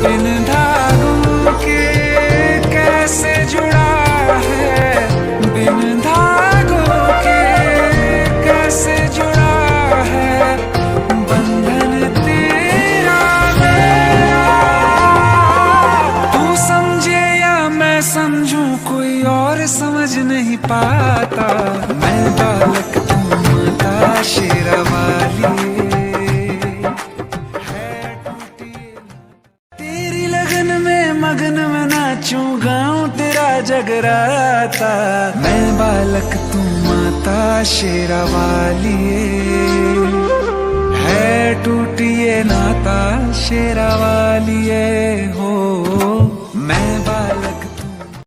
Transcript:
बिन धागों के कैसे जुड़ा है, बिन धागों के कैसे जुड़ा है बंधन तेरा मेरा। तू समझे या मैं समझूं कोई और समझ नहीं पाता। मैं बालक तू माता शेरावाली, तेरी लगन में मगन में नाचूं गाऊं तेरा जगराता। मैं बालक तू माता शेरावाली, है टूटी ये नाता शेरावाली हो। मैं